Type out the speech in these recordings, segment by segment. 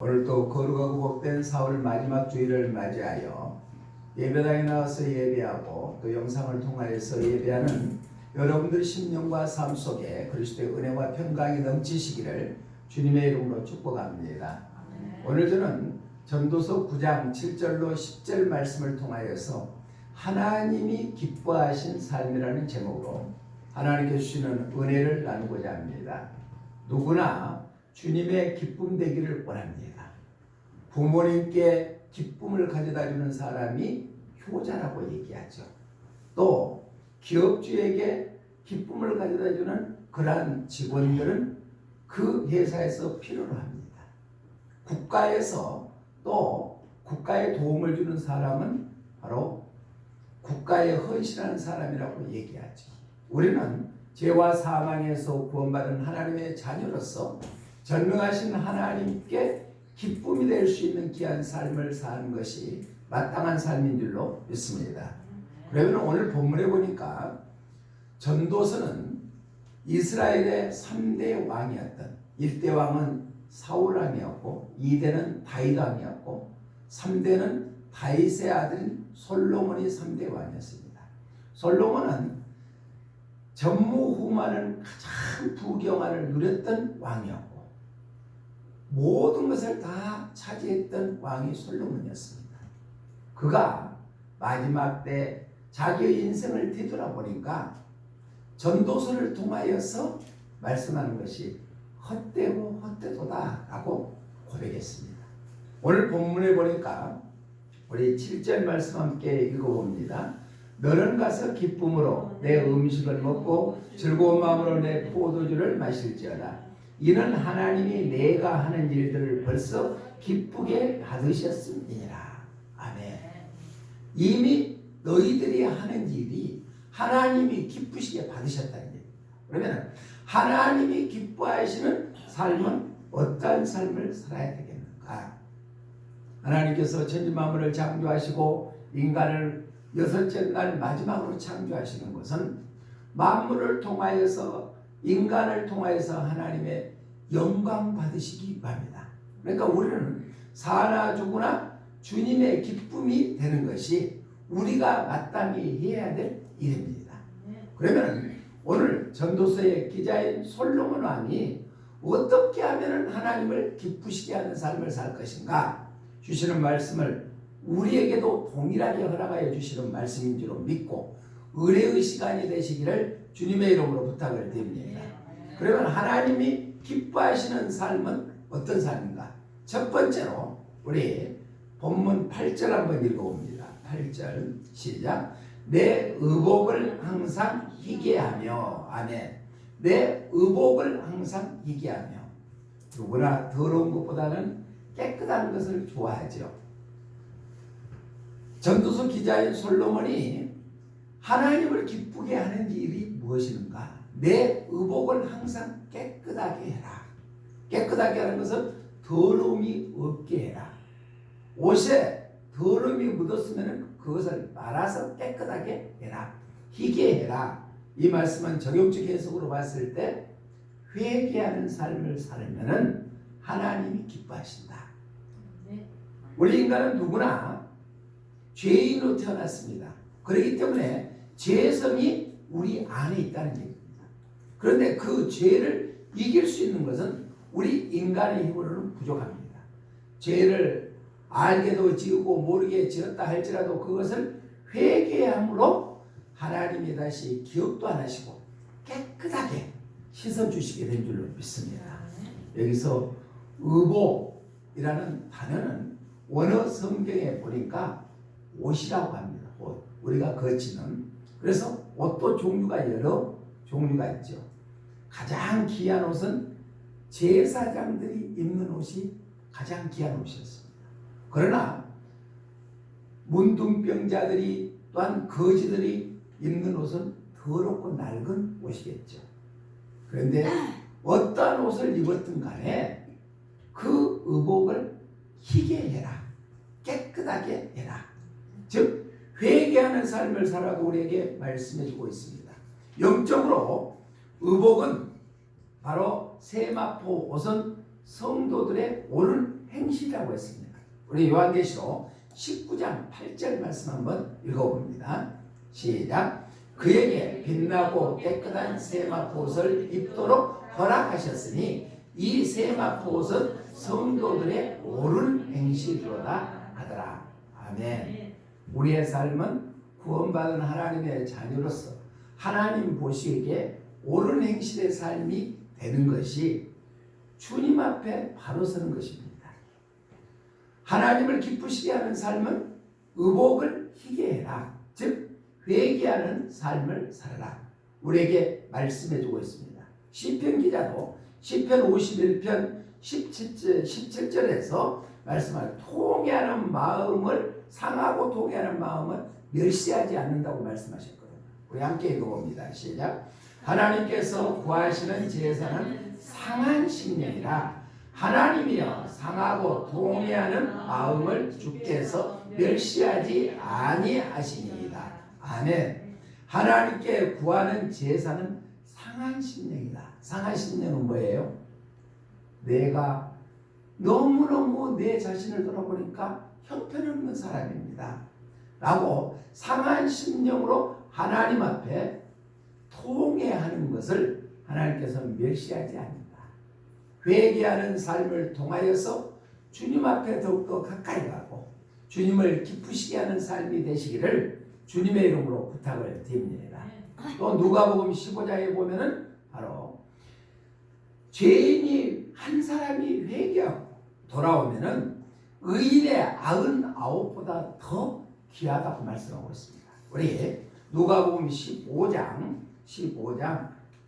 오늘도 거룩하고 복된 4월 마지막 주일을 맞이하여 예배당에 나와서 예배하고 또 영상을 통하여서 예배하는 여러분들 심령과 삶 속에 그리스도의 은혜와 평강이 넘치시기를 주님의 이름으로 축복합니다. 오늘 저는 전도서 9장 7절로 10절 말씀을 통하여서 하나님이 기뻐하신 삶이라는 제목으로 하나님께 주시는 은혜를 나누고자 합니다. 누구나 주님의 기쁨 되기를 원합니다. 부모님께 기쁨을 가져다주는 사람이 효자라고 얘기하죠. 또 기업주에게 기쁨을 가져다주는 그러한 직원들은 그 회사에서 필요로 합니다. 국가에서 또 국가에 도움을 주는 사람은 바로 국가에 헌신하는 사람이라고 얘기하죠. 우리는 죄와 사망에서 구원받은 하나님의 자녀로서 전능하신 하나님께 기쁨이 될 수 있는 귀한 삶을 사는 것이 마땅한 삶인 줄로 믿습니다. 그러면 오늘 본문에 보니까 전도서는 이스라엘의 3대 왕이었던 1대 왕은 사울 왕이었고 2대는 다윗 왕이었고 3대는 다윗의 아들인 솔로몬이 3대 왕이었습니다. 솔로몬은 전무후무하는 가장 부경화를 누렸던 왕이었고 모든 것을 다 차지했던 왕이 솔로몬이었습니다. 그가 마지막 때 자기의 인생을 뒤돌아보니까 전도서를 통하여서 말씀하는 것이 헛되고 헛되도다 라고 고백했습니다. 오늘 본문에 보니까 우리 7절 말씀 함께 읽어봅니다. 너는 가서 기쁨으로 내 음식을 먹고 즐거운 마음으로 내 포도주를 마실지어다. 이는 하나님이 내가 하는 일들을 벌써 기쁘게 받으셨음이니라. 아멘. 이미 너희들이 하는 일이 하나님이 기쁘시게 받으셨다는 얘기입니다. 그러면 하나님이 기뻐하시는 삶은 어떠한 삶을 살아야 되겠는가? 하나님께서 천지만물을 창조하시고 인간을 여섯째 날 마지막으로 창조하시는 것은 만물을 통하여서 인간을 통하여서 하나님의 영광 받으시기 바랍니다. 그러니까 우리는 사나 죽으나 주님의 기쁨이 되는 것이 우리가 마땅히 해야 될 일입니다. 그러면 오늘 전도서의 기자인 솔로몬 왕이 어떻게 하면 하나님을 기쁘시게 하는 삶을 살 것인가 주시는 말씀을 우리에게도 동일하게 허락하여 주시는 말씀인 줄 믿고 은혜의 시간이 되시기를 주님의 이름으로 부탁을 드립니다. 그러면 하나님이 기뻐하시는 삶은 어떤 삶인가? 첫 번째로 우리 본문 8절 한번 읽어봅니다. 8절 시작. 내 의복을 항상 희게하며 아멘. 내 의복을 항상 희게하며 누구나 더러운 것보다는 깨끗한 것을 좋아하죠. 전도서 기자인 솔로몬이 하나님을 기쁘게 하는 일이 무엇인가? 내 의복을 항상 깨끗하게 해라. 깨끗하게 하는 것은 더러움이 없게 해라. 옷에 더러움이 묻었으면 그것을 말아서 깨끗하게 해라. 희게 해라. 이 말씀은 적용적 해석으로 봤을 때 회개하는 삶을 살면은 하나님이 기뻐하신다. 우리 인간은 누구나 죄인으로 태어났습니다. 그렇기 때문에 죄성이 우리 안에 있다는 얘기입니다. 그런데 그 죄를 이길 수 있는 것은 우리 인간의 힘으로는 부족합니다. 죄를 알게도 지었고 모르게 지었다 할지라도 그것을 회개함으로 하나님이 다시 기억도 안 하시고 깨끗하게 씻어주시게 된 줄로 믿습니다. 여기서 의복이라는 단어는 원어 성경에 보니까 옷이라고 합니다. 옷. 우리가 거치는. 그래서 옷도 종류가 여러 종류가 있죠. 가장 귀한 옷은 제사장들이 입는 옷이 가장 귀한 옷이었습니다. 그러나 문둥병자들이 또한 거지들이 입는 옷은 더럽고 낡은 옷이겠죠. 그런데 어떠한 옷을 입었든 간에 그 의복을 희게 해라. 깨끗하게 해라. 즉 회개하는 삶을 살아가고 우리에게 말씀해주고 있습니다. 영적으로 의복은 바로 세마포 옷은 성도들의 옳은 행실이라고 했습니다. 우리 요한계시록 19장 8절 말씀 한번 읽어봅니다. 시작. 그에게 빛나고 깨끗한 세마포옷을 입도록 허락하셨으니 이 세마포옷은 성도들의 옳은 행실이로다 하더라. 아멘. 우리의 삶은 구원받은 하나님의 자녀로서 하나님 보시기에 옳은 행실의 삶이 되는 것이 주님 앞에 바로 서는 것입니다. 하나님을 기쁘시게 하는 삶은 의복을 희게 해라. 즉 회개하는 삶을 살아라. 우리에게 말씀해 주고 있습니다. 시편 기자도 시편 51편 17절에서 말씀하여 통회하는 마음을 상하고 통회하는 마음은 멸시하지 않는다고 말씀하셨거든요. 우리 함께 읽어봅니다. 시작. 하나님께서 구하시는 제사는 상한 심령이라. 하나님이여 상하고 통회하는 마음을 주께서 멸시하지 아니하시니이다. 아멘. 하나님께 구하는 제사는 상한 심령이다. 상한 심령은 뭐예요? 내가 너무너무 내 자신을 돌아보니까 형편없는 사람입니다. 라고 상한 심령으로 하나님 앞에 통회하는 것을 하나님께서는 멸시하지 않는다. 회개하는 삶을 통하여서 주님 앞에 더욱더 가까이 가고 주님을 기쁘시게 하는 삶이 되시기를 주님의 이름으로 부탁을 드립니다. 또 누가복음 15장에 보면은 바로 죄인이 한 사람이 회개하고 돌아오면은 의인의 99보다 더 귀하다고 말씀하고 있습니다. 우리 누가복음 15장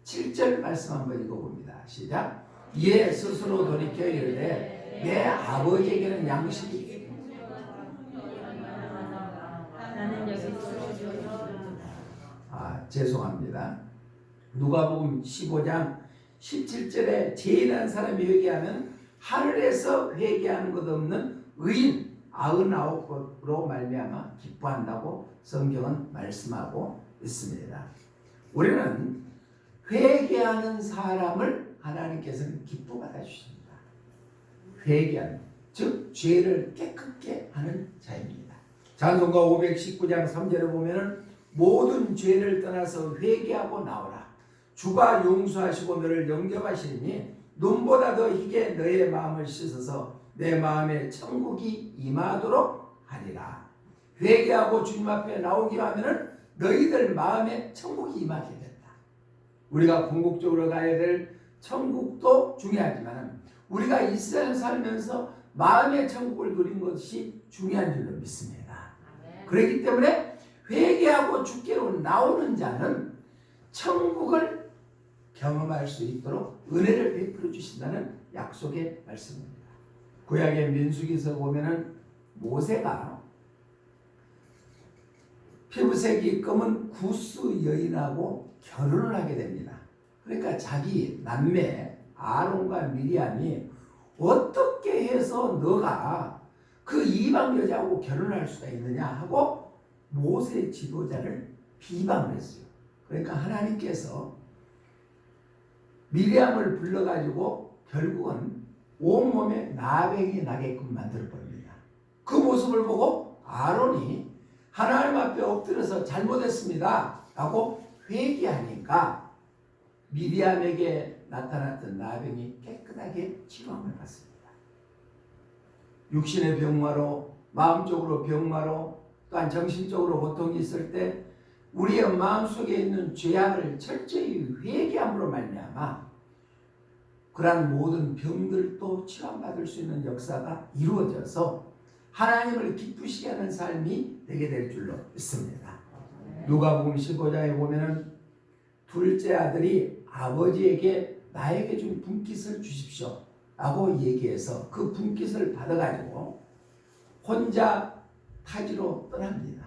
7절 말씀 한번 읽어봅니다. 시작. 이에 스스로 돌이켜 이르되 내 아버지에게는 양식이 죄송합니다. 누가복음 15장 17절에 죄인한 사람이 회개하면 하늘에서 회개하는 것 없는 의인 99으로 말미암아 기뻐한다고 성경은 말씀하고 있습니다. 우리는 회개하는 사람을 하나님께서는 기뻐 받아주십니다. 회개하는, 즉 죄를 깨끗게 하는 자입니다. 찬송가 519장 3절에 보면은 모든 죄를 떠나서 회개하고 나오라. 주가 용서하시고 너를 영접하시니 눈보다 더 희게 너의 마음을 씻어서 내 마음에 천국이 임하도록 하리라. 회개하고 주님 앞에 나오기 하면은 너희들 마음에 천국이 임하게 된다. 우리가 궁극적으로 가야 될 천국도 중요하지만 우리가 이 세상 살면서 마음의 천국을 누린 것이 중요한 줄로 믿습니다. 그렇기 때문에 회개하고 주께로 나오는 자는 천국을 경험할 수 있도록 은혜를 베풀어 주신다는 약속의 말씀입니다. 구약의 민수기서 보면은 모세가 피부색이 검은 구스 여인하고 결혼을 하게 됩니다. 그러니까 자기 남매 아론과 미리암이 어떻게 해서 너가 그 이방 여자하고 결혼할 수가 있느냐 하고 모세 지도자를 비방을 했어요. 그러니까 하나님께서 미리암을 불러가지고 결국은 온몸에 나병이 나게끔 만들어버립니다. 그 모습을 보고 아론이 하나님 앞에 엎드려서 잘못했습니다 라고 회개하니까 미리암에게 나타났던 나병이 깨끗하게 치료함을 받습니다. 육신의 병마로, 마음적으로 병마로, 또한 정신적으로 고통이 있을 때 우리의 마음속에 있는 죄악을 철저히 회개함으로 말미암아 그러한 모든 병들도 치료받을 수 있는 역사가 이루어져서 하나님을 기쁘시게 하는 삶이 되게 될 줄로 믿습니다. 누가복음 15장에 보면은 둘째 아들이 아버지에게 나에게 좀 분깃을 주십시오 라고 얘기해서 그 분깃을 받아가지고 혼자 타지로 떠납니다.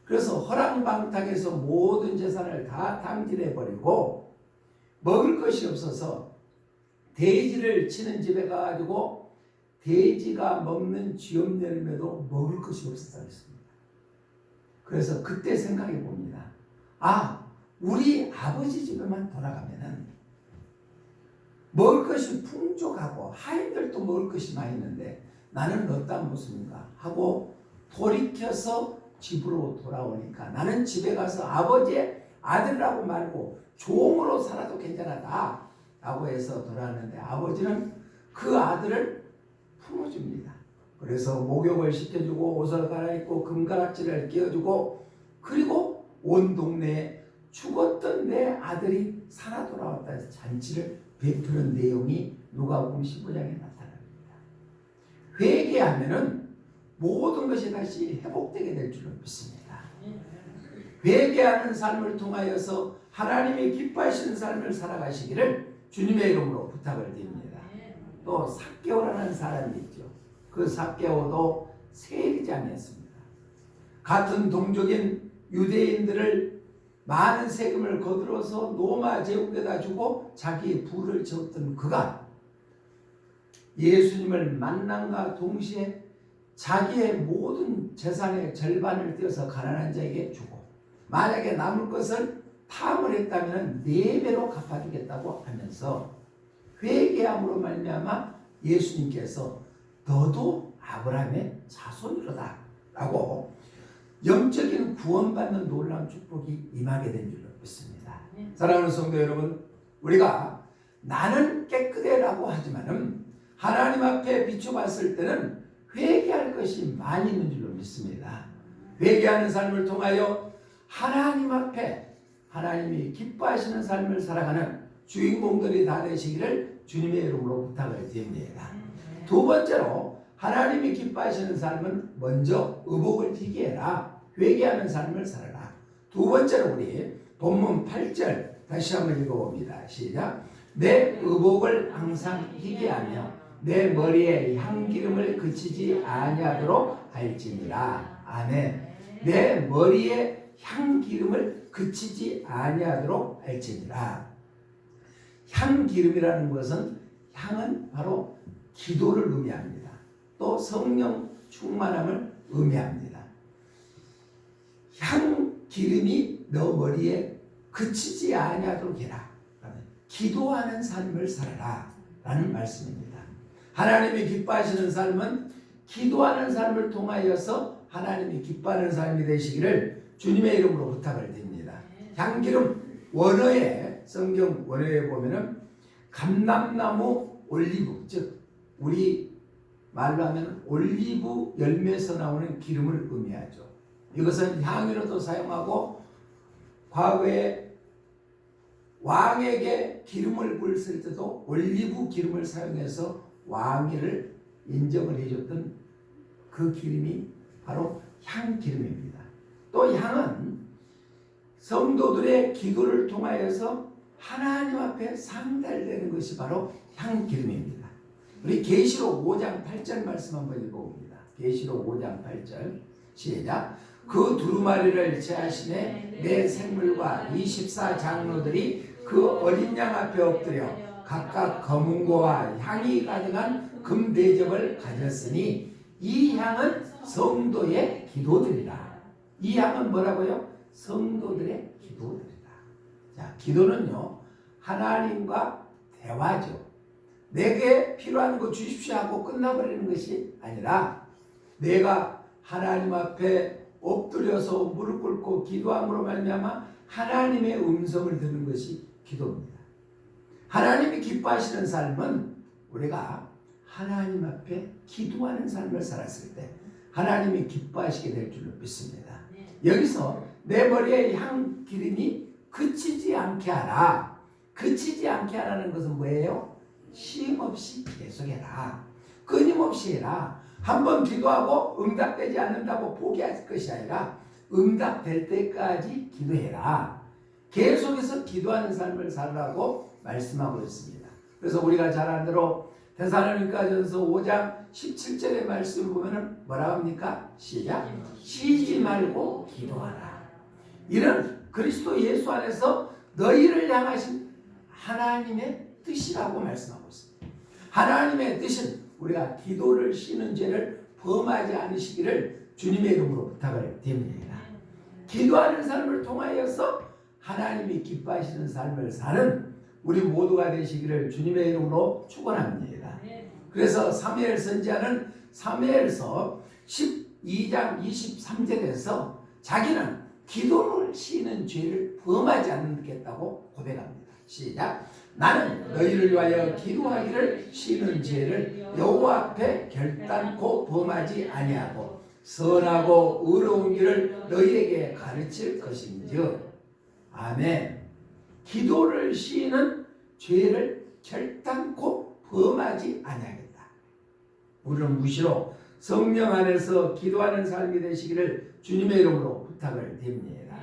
그래서 허랑방탕에서 모든 재산을 다 탕진해버리고 먹을 것이 없어서 돼지를 치는 집에 가가지고 돼지가 먹는 쥐염열매도 먹을 것이 없었다고 했습니다. 그래서 그때 생각해 봅니다. 우리 아버지 집에만 돌아가면은 먹을 것이 풍족하고 하인들도 먹을 것이 많이 있는데 나는 어떤 모습인가 하고 돌이켜서 집으로 돌아오니까 나는 집에 가서 아버지의 아들이라고 말고 종으로 살아도 괜찮았다 라고 해서 돌아왔는데 아버지는 그 아들을 품어줍니다. 그래서 목욕을 시켜주고 옷을 갈아입고 금가락지를 끼워주고 그리고 온 동네에 죽었던 내 아들이 살아 돌아왔다 해서 잔치를 베푸는 내용이 누가복음 15장에 나타납니다. 회개하면은 모든 것이 다시 회복되게 될 줄로 믿습니다. 회개하는 삶을 통하여서 하나님이 기뻐하시는 삶을 살아가시기를 주님의 이름으로 부탁을 드립니다. 또 삭개오라는 사람이 있죠. 그 삭개오도 세리장이었습니다. 같은 동족인 유대인들을 많은 세금을 거들어서 로마 제국에다 주고 자기의 부를 채웠던 그가 예수님을 만남과 동시에 자기의 모든 재산의 절반을 떼어서 가난한 자에게 주고 만약에 남을 것을 탐을 했다면 4배로 갚아주겠다고 하면서 회개함으로 말미암아 예수님께서 너도 아브라함의 자손이로다 라고 영적인 구원받는 놀라운 축복이 임하게 된 줄로 믿습니다. 사랑하는 성도 여러분, 우리가 나는 깨끗해라고 하지만은 하나님 앞에 비춰봤을 때는 회개할 것이 많이 있는 줄로 믿습니다. 회개하는 삶을 통하여 하나님 앞에 하나님이 기뻐하시는 삶을 살아가는 주인공들이 다 되시기를 주님의 이름으로 부탁을 드립니다. 두 번째로 하나님이 기뻐하시는 삶은 먼저 의복을 지게 해라. 회개하는 삶을 살아라. 두 번째로 우리 본문 8절 다시 한번 읽어봅니다. 시작. 내 의복을 항상 희게 하며 내 머리에 향기름을 그치지 아니하도록 할지니라. 아멘. 내 머리에 향기름을 그치지 아니하도록 할지니라. 향기름이라는 것은 향은 바로 기도를 의미합니다. 또 성령 충만함을 의미합니다. 향기름이 너 머리에 그치지 아니하도록 해라. 기도하는 삶을 살아라 라는 말씀입니다. 하나님이 기뻐하시는 삶은 기도하는 삶을 통하여서 하나님이 기뻐하는 삶이 되시기를 주님의 이름으로 부탁을 드립니다. 향기름 원어에 성경 원어에 보면은 감람나무 올리브 즉 우리 말로 하면 올리브 열매에서 나오는 기름을 의미하죠. 이것은 향유로도 사용하고 과거에 왕에게 기름을 부었을 때도 올리브 기름을 사용해서 왕위를 인정을 해줬던 그 기름이 바로 향기름입니다. 또 향은 성도들의 기도를 통하여서 하나님 앞에 상달되는 것이 바로 향기름입니다. 우리 계시록 5장 8절 말씀 한번 읽어봅니다. 계시록 5장 8절 시작. 그 두루마리를 제하시네 내 생물과 24장로들이 그 어린 양 앞에 엎드려 각각 검은고와 향이 가득한 금대접을 가졌으니 이 향은 성도의 기도들이라. 이 향은 뭐라고요? 성도들의 기도들이다. 자, 기도는요 하나님과 대화죠. 내게 필요한 거 주십시오 하고 끝나버리는 것이 아니라 내가 하나님 앞에 엎드려서 무릎 꿇고 기도함으로 말미암아 하나님의 음성을 듣는 것이 기도입니다. 하나님이 기뻐하시는 삶은 우리가 하나님 앞에 기도하는 삶을 살았을 때 하나님이 기뻐하시게 될 줄로 믿습니다. 여기서 내 머리에 향기름이 그치지 않게 하라. 그치지 않게 하라는 것은 뭐예요? 쉼없이 계속해라. 끊임없이 해라. 한번 기도하고 응답되지 않는다고 포기할 것이 아니라 응답될 때까지 기도해라. 계속해서 기도하는 삶을 살라고 말씀하고 있습니다. 그래서 우리가 잘 아는 대로 데살로니가전서 5장 17절의 말씀을 보면 뭐라고 합니까? 시작. 쉬지 말고 기도하라. 이는 그리스도 예수 안에서 너희를 향하신 하나님의 뜻이라고 말씀하고 있습니다. 하나님의 뜻은 우리가 기도를 쉬는 죄를 범하지 않으시기를 주님의 이름으로 부탁을 드립니다. 기도하는 삶을 통하여서 하나님이 기뻐하시는 삶을 사는 우리 모두가 되시기를 주님의 이름으로 축원합니다. 그래서 사무엘 선지자는 사무엘서 12장 23절에서 자기는 기도를 시는 죄를 범하지 않겠다고 고백합니다. 시작. 나는 너희를 위하여 기도하기를 시는 죄를 여호와 앞에 결단코 범하지 아니하고 선하고 의로운 길을 너희에게 가르칠 것인즉. 아멘. 기도를 시는 죄를 결단코 범하지 아니하겠다. 우리는 무시로 성령 안에서 기도하는 삶이 되시기를 주님의 이름으로 부탁을 드립니다.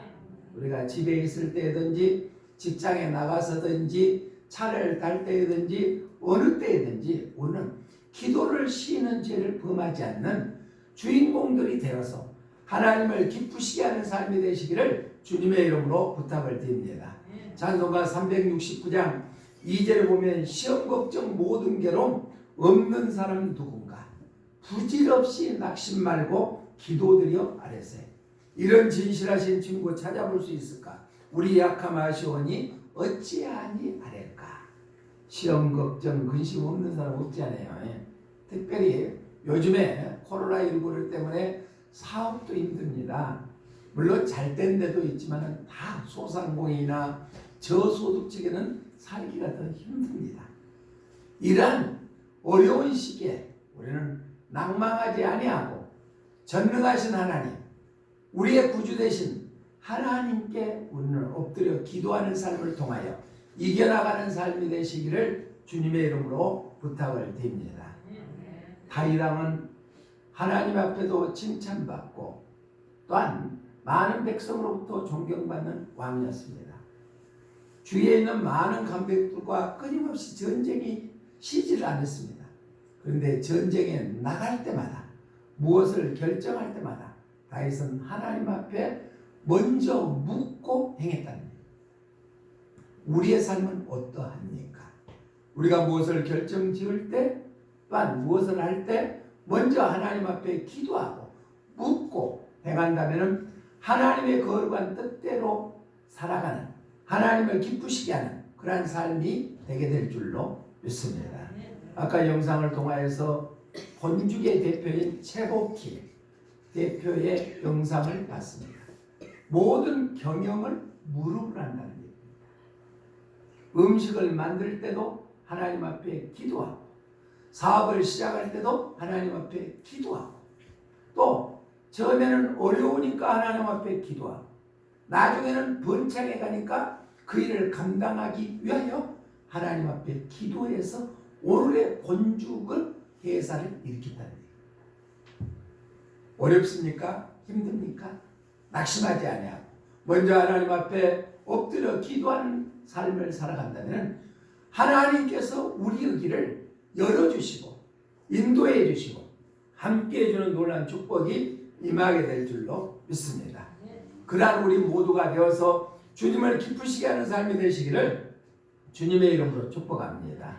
우리가 집에 있을 때든지 직장에 나가서든지 차를 탈 때든지 어느 때든지 우리는 기도를 시는 죄를 범하지 않는 주인공들이 되어서 하나님을 기쁘시게 하는 삶이 되시기를 주님의 이름으로 부탁을 드립니다. 찬송가 369장 2절에 보면 시험 걱정 모든 괴로움 없는 사람 누군가 부질없이 낙심 말고 기도드려 아뢰세. 이런 진실하신 친구 찾아볼 수 있을까? 우리 약함 아시오니 어찌하니 아랠까? 시험 걱정 근심 없는 사람 없지 않아요. 특별히 요즘에 코로나19 때문에 사업도 힘듭니다. 물론 잘 된 데도 있지만 다 소상공인이나 저소득층에는 살기가 더 힘듭니다. 이러한 어려운 시기에 우리는 낭망하지 아니하고 전능하신 하나님, 우리의 구주 되신 하나님께 우리는 엎드려 기도하는 삶을 통하여 이겨나가는 삶이 되시기를 주님의 이름으로 부탁을 드립니다. 다윗 왕은 하나님 앞에도 칭찬받고 또한 많은 백성으로부터 존경받는 왕이었습니다. 주위에 있는 많은 강백들과 끊임없이 전쟁이 쉬지를 않았습니다. 그런데 전쟁에 나갈 때마다 무엇을 결정할 때마다 다윗은 하나님 앞에 먼저 묻고 행했답니다. 우리의 삶은 어떠합니까? 우리가 무엇을 결정지을 때 또한 무엇을 할 때 먼저 하나님 앞에 기도하고 묻고 행한다면 하나님의 거룩한 뜻대로 살아가는, 하나님을 기쁘시게 하는 그러한 삶이 되게 될 줄로 믿습니다. 아까 영상을 통하여서 본죽의 대표인 최복희 대표의 영상을 봤습니다. 모든 경영을 무릎을 한다는 얘기입니다. 음식을 만들 때도 하나님 앞에 기도하고 사업을 시작할 때도 하나님 앞에 기도하고 또 처음에는 어려우니까 하나님 앞에 기도하고 나중에는 번창해 가니까 그 일을 감당하기 위하여 하나님 앞에 기도해서 오늘의 본죽을 회사를 일으켰다는 얘기입니다. 어렵습니까? 힘듭니까? 낙심하지 아니하고 먼저 하나님 앞에 엎드려 기도하는 삶을 살아간다면 하나님께서 우리의 길을 열어주시고 인도해 주시고 함께해 주는 놀라운 축복이 임하게 될 줄로 믿습니다. 그러한 우리 모두가 되어서 주님을 기쁘시게 하는 삶이 되시기를 주님의 이름으로 축복합니다.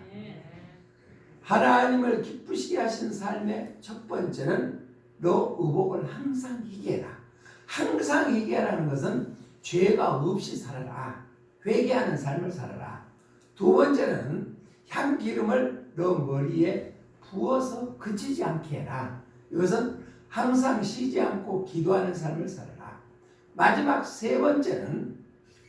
하나님을 기쁘시게 하신 삶의 첫 번째는 너 의복을 항상 희게해라. 항상 희게하라는 것은 죄가 없이 살아라. 회개하는 삶을 살아라. 두 번째는 향기름을 너 머리에 부어서 그치지 않게 해라. 이것은 항상 쉬지 않고 기도하는 삶을 살아라. 마지막 세 번째는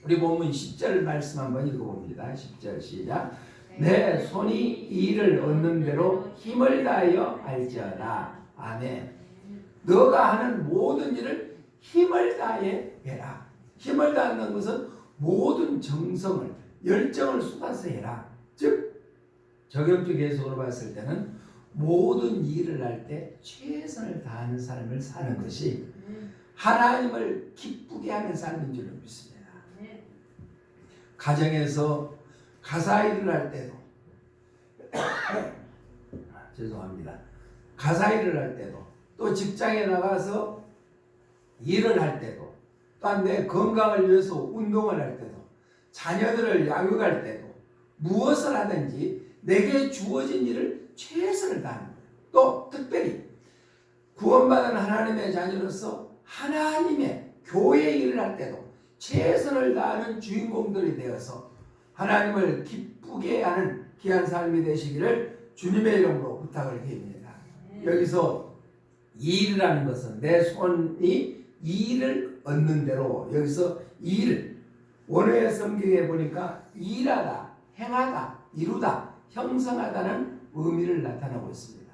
우리 본문 10절 말씀 한번 읽어봅니다. 10절 시작. 내 손이 일을 얻는 대로 힘을 다하여 할지어다. 아멘. 너가 하는 모든 일을 힘을 다해 해라. 힘을 다하는 것은 모든 정성을 열정을 쏟아서 해라. 즉 적용적 해석으로 봤을 때는 모든 일을 할 때 최선을 다하는 삶을 사는 것이 하나님을 기쁘게 하는 삶인 줄 믿습니다. 가정에서 가사 일을 할 때도 죄송합니다. 가사 일을 할 때도 또 직장에 나가서 일을 할 때도 또한 내 건강을 위해서 운동을 할 때도 자녀들을 양육할 때도 무엇을 하든지 내게 주어진 일을 최선을 다하는 거예요. 또 특별히 구원받은 하나님의 자녀로서 하나님의 교회 일을 할 때도 최선을 다하는 주인공들이 되어서 하나님을 기쁘게 하는 귀한 삶이 되시기를 주님의 이름으로 부탁을 드립니다. 여기서 일이라는 것은 내 손이 일을 얻는 대로, 여기서 일, 원어의 성경에 보니까 일하다, 행하다, 이루다, 형성하다는 의미를 나타내고 있습니다.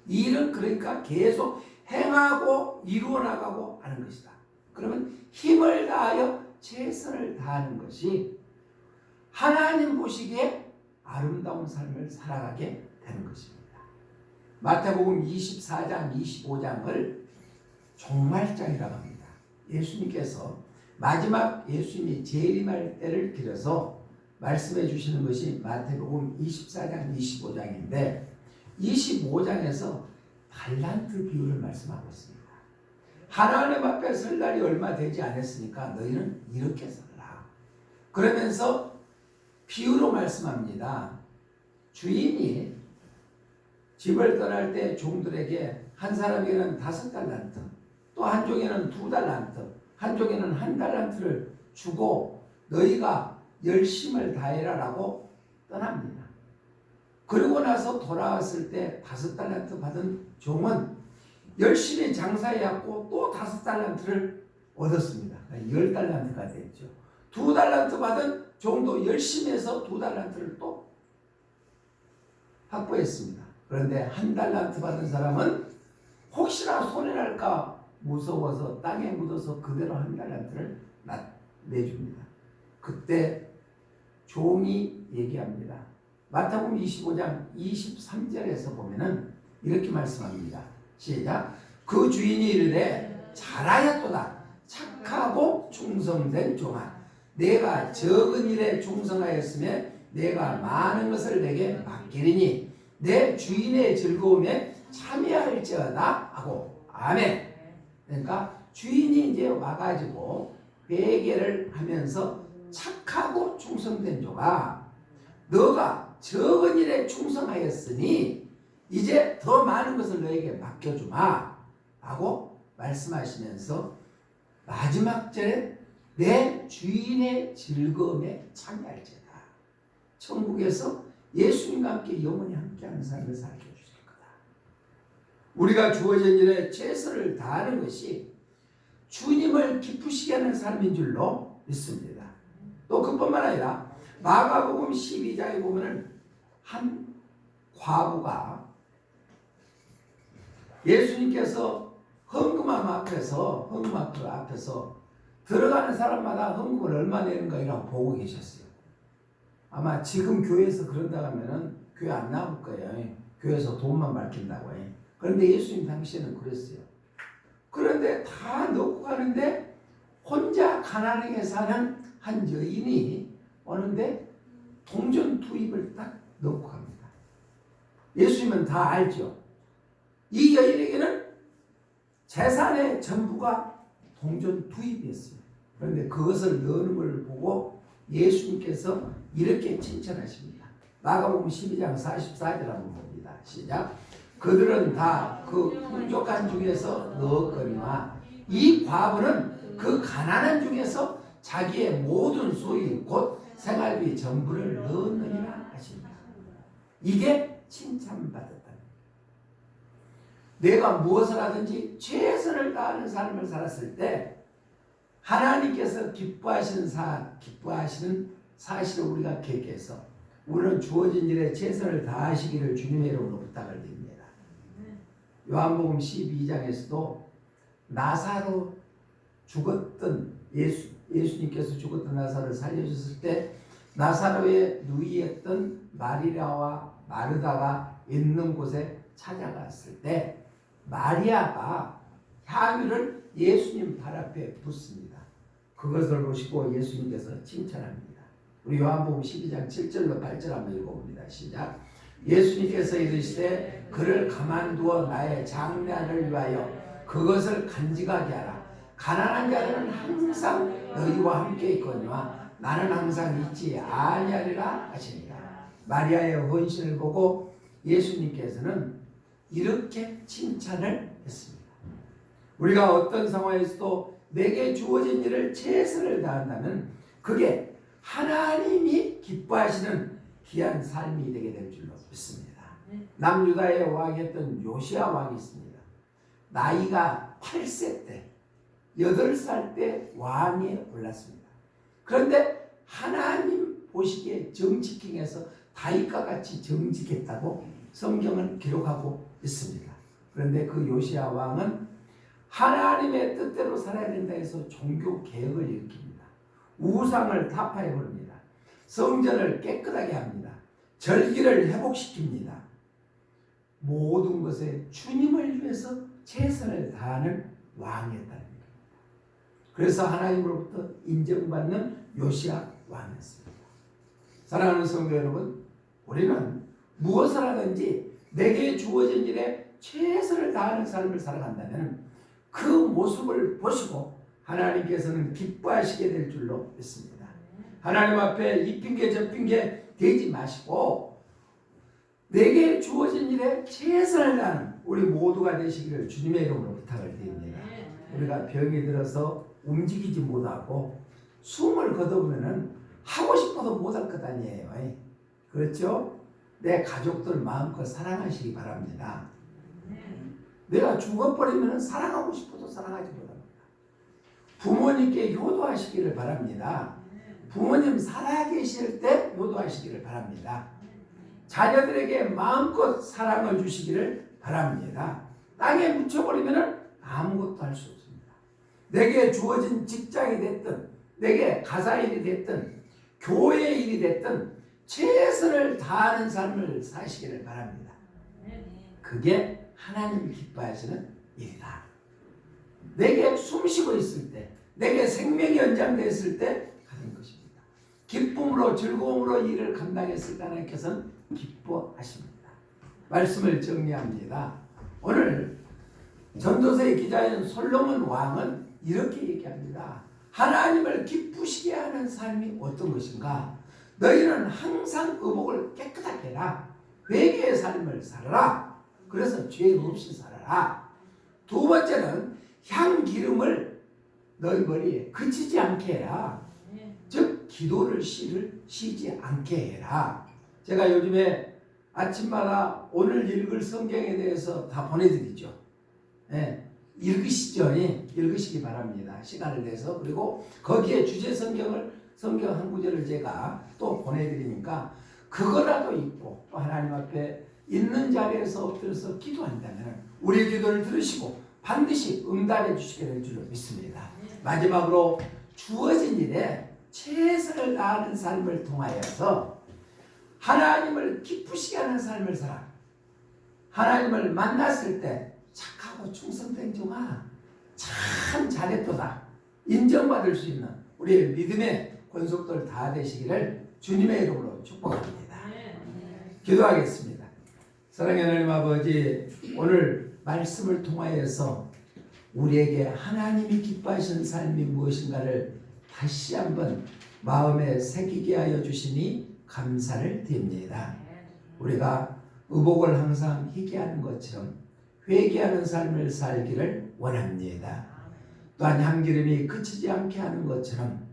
일은 그러니까 계속 행하고 이루어 나가고 하는 것이다. 그러면 힘을 다하여 최선을 다하는 것이 하나님 보시기에 아름다운 삶을 살아가게 되는 것입니다. 마태복음 24장, 25장을 종말장이라고 합니다. 예수님께서 마지막 예수님이 재림할 때를 기려서 말씀해 주시는 것이 마태복음 24장, 25장인데 25장에서 달란트 비유를 말씀하고 있습니다. 하나님 앞에 설 날이 얼마 되지 않았으니까 너희는 이렇게 살라. 그러면서 비유로 말씀합니다. 주인이 집을 떠날 때 종들에게 한 사람에게는 5달란트, 또 한쪽에는 2달란트, 한쪽에는 1달란트를 주고 너희가 열심을 다해라 라고 떠납니다. 그리고 나서 돌아왔을 때 5달란트 받은 종은 열심히 장사해왔고 또 5달란트를 얻었습니다. 10달란트가 됐죠. 2달란트 받은 종도 열심히 해서 2달란트를 또 확보했습니다. 그런데 1달란트 받은 사람은 혹시나 손해날까 무서워서 땅에 묻어서 그대로 1달란트를 내줍니다. 그때 종이 얘기합니다. 마태복음 25장 23절에서 보면은 이렇게 말씀합니다. 시작. 그 주인이 이르되 잘하였도다. 착하고 충성된 종아, 내가 적은 일에 충성하였으며 내가 많은 것을 내게 맡기리니 내 주인의 즐거움에 참여할지어다 하고. 아멘. 그러니까 주인이 이제 와가지고 회개를 하면서 착하고 충성된 종아, 너가 적은 일에 충성하였으니 이제 더 많은 것을 너에게 맡겨주마 하고 말씀하시면서 마지막 절에 내 주인의 즐거움에 참여할지어다. 천국에서 예수님과 함께 영원히 함께하는 삶을 살게 해주실 거다. 우리가 주어진 일에 최선을 다하는 것이 주님을 기쁘시게 하는 삶인 줄로 믿습니다. 또 그뿐만 아니라 마가복음 12장에 보면은 한 과부가 예수님께서 헌금 앞에서 들어가는 사람마다 헌금을 얼마 내는가이라고 보고 계셨어요. 아마 지금 교회에서 그런다고 하면은 교회 안 나올 거예요. 교회에서 돈만 밝힌다고 해. 그런데 예수님 당시에는 그랬어요. 그런데 다 넣고 가는데 혼자 가난하게 사는 한 여인이 오는데 동전 투입을 딱 넣고 갑니다. 예수님은 다 알죠. 이 여인에게는 재산의 전부가 동전 투입이었어요. 그런데 그것을 넣는 걸 보고 예수님께서 이렇게 칭찬하십니다. 마가복음 12장 44절 한번 봅니다. 시작. 그들은 다 그 풍족한 중에서 넣었거니와 이 과부는 그 가난한 중에서 자기의 모든 소유 곧 생활비 전부를 넣었느니라 하십니다. 이게 칭찬받았다. 내가 무엇을 하든지 최선을 다하는 삶을 살았을 때 하나님께서 기뻐하시는 사실을 우리가 기억해서 우리는 주어진 일에 최선을 다하시기를 주님의 이름으로 부탁을 드립니다. 요한복음 12장에서도 나사로 죽었던 예수님께서 죽었던 나사로를 살려주셨을 때 나사로의 누이였던 마리아와 마르다가 있는 곳에 찾아갔을 때 마리아가 향유를 예수님 발 앞에 붓습니다. 그것을 보시고 예수님께서 칭찬합니다. 우리 요한복음 12장 7절로 8절 한번 읽어봅니다. 시작. 예수님께서 이르시되 그를 가만두어 나의 장례를 위하여 그것을 간직하게 하라. 가난한 자들은 항상 너희와 함께 있거니와 나는 항상 있지 아니하리라 하시니라. 마리아의 헌신을 보고 예수님께서는 이렇게 칭찬을 했습니다. 우리가 어떤 상황에서도 내게 주어진 일을 최선을 다한다면 그게 하나님이 기뻐하시는 귀한 삶이 되게 될 줄로 믿습니다. 남유다의 왕이었던 요시야 왕이 있습니다. 나이가 8세 때 8살 때 왕에 올랐습니다. 그런데 하나님 보시기에 정직행해서 다윗과 같이 정직했다고 성경은 기록하고 있습니다. 그런데 그 요시야 왕은 하나님의 뜻대로 살아야 된다 해서 종교 개혁을 일으킵니다. 우상을 타파해 버립니다. 성전을 깨끗하게 합니다. 절기를 회복시킵니다. 모든 것에 주님을 위해서 최선을 다하는 왕이었다는 겁니다. 그래서 하나님으로부터 인정받는 요시야 왕이었습니다. 사랑하는 성도 여러분, 우리는 무엇을 하든지 내게 주어진 일에 최선을 다하는 삶을 살아간다면 그 모습을 보시고 하나님께서는 기뻐하시게 될 줄로 믿습니다. 하나님 앞에 이 핑계 저 핑계 대지 마시고 내게 주어진 일에 최선을 다하는 우리 모두가 되시기를 주님의 이름으로 부탁을 드립니다. 우리가 병이 들어서 움직이지 못하고 숨을 거두면 하고 싶어도 못할 것 아니에요. 그렇죠? 내 가족들 마음껏 사랑하시기 바랍니다. 내가 죽어버리면 사랑하고 싶어도 사랑하지 못합니다. 부모님께 효도하시기를 바랍니다. 부모님 살아계실 때 효도하시기를 바랍니다. 자녀들에게 마음껏 사랑을 주시기를 바랍니다. 땅에 묻혀버리면 아무것도 할 수 없습니다. 내게 주어진 직장이 됐든 내게 가사일이 됐든 교회 일이 됐든 최선을 다하는 삶을 사시기를 바랍니다. 그게 하나님이 기뻐하시는 일이다. 내게 숨쉬고 있을 때, 내게 생명이 연장되었을 때 하는 것입니다. 기쁨으로 즐거움으로 일을 감당했을 때 하나님께서는 기뻐하십니다. 말씀을 정리합니다. 오늘 전도서의 기자인 솔로몬 왕은 이렇게 얘기합니다. 하나님을 기쁘시게 하는 삶이 어떤 것인가? 너희는 항상 의복을 깨끗하게 해라. 회개의 삶을 살아라. 그래서 죄 없이 살아라. 두 번째는 향기름을 너희 머리에 그치지 않게 해라. 즉 기도를 쉬지 않게 해라. 제가 요즘에 아침마다 오늘 읽을 성경에 대해서 다 보내드리죠. 읽으시죠. 읽으시기 바랍니다. 시간을 내서. 그리고 거기에 주제 성경 한 구절을 제가 또 보내드리니까 그거라도 읽고 또 하나님 앞에 있는 자리에서 엎드려서 기도한다면 우리의 기도를 들으시고 반드시 응답해 주시게 될 줄로 믿습니다. 마지막으로 주어진 일에 최선을 다하는 삶을 통하여서 하나님을 기쁘시게 하는 삶을 살아. 하나님을 만났을 때 착하고 충성된 종아 참 잘했도다 인정받을 수 있는 우리의 믿음의 권속들 다 되시기를 주님의 이름으로 축복합니다. 기도하겠습니다. 사랑의 하나님 아버지, 오늘 말씀을 통하여서 우리에게 하나님이 기뻐하시는 삶이 무엇인가를 다시 한번 마음에 새기게 하여 주시니 감사를 드립니다. 우리가 의복을 항상 희귀하는 것처럼 회개하는 삶을 살기를 원합니다. 또한 향기름이 그치지 않게 하는 것처럼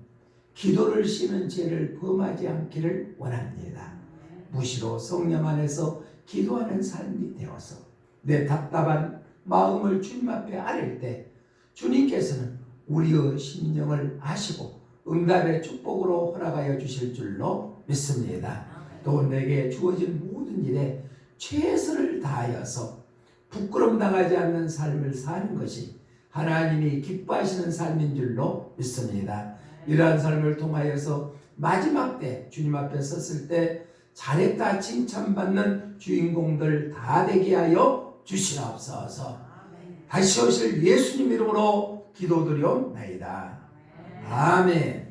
기도를 쉬는 죄를 범하지 않기를 원합니다. 무시로 성령 안에서 기도하는 삶이 되어서 내 답답한 마음을 주님 앞에 아릴 때 주님께서는 우리의 심령을 아시고 응답의 축복으로 허락하여 주실 줄로 믿습니다. 또 내게 주어진 모든 일에 최선을 다하여서 부끄럼 당하지 않는 삶을 사는 것이 하나님이 기뻐하시는 삶인 줄로 믿습니다. 이러한 삶을 통하여서 마지막 때 주님 앞에 섰을 때 잘했다 칭찬받는 주인공들 다 되게 하여 주시옵소서. 다시 오실 예수님 이름으로 기도드리옵나이다. 아멘.